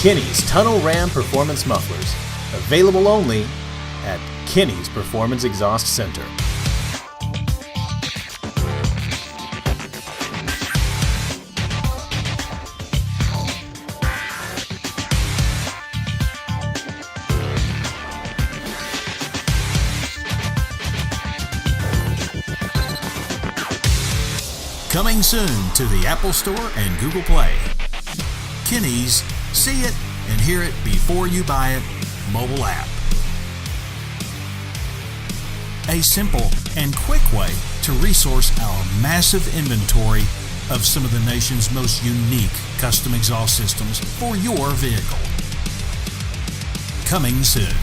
Kinney's Tunnel Ram Performance Mufflers, available only at Kinney's Performance Exhaust Center. Coming soon to the Apple Store and Google Play. Kinney's See It and Hear It Before You Buy It mobile app. A simple and quick way to resource our massive inventory of some of the nation's most unique custom exhaust systems for your vehicle. Coming soon.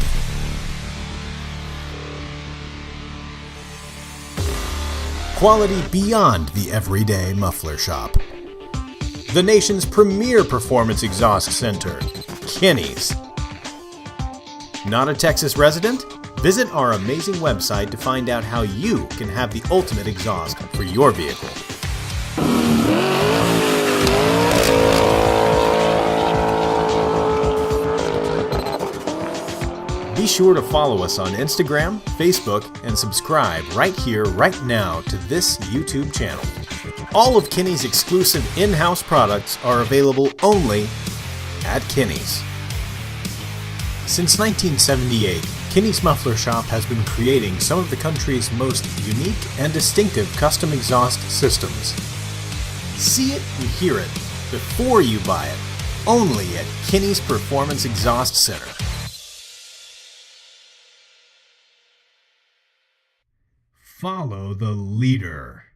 Quality beyond the everyday muffler shop. The nation's premier performance exhaust center, Kinney's. Not a Texas resident? Visit our amazing website to find out how you can have the ultimate exhaust for your vehicle. Be sure to follow us on Instagram, Facebook, and subscribe right here, right now to this YouTube channel. All of Kinney's exclusive in-house products are available only at Kinney's. Since 1978, Kinney's Muffler Shop has been creating some of the country's most unique and distinctive custom exhaust systems. See it and hear it before you buy it, only at Kinney's Performance Exhaust Center. Follow the leader.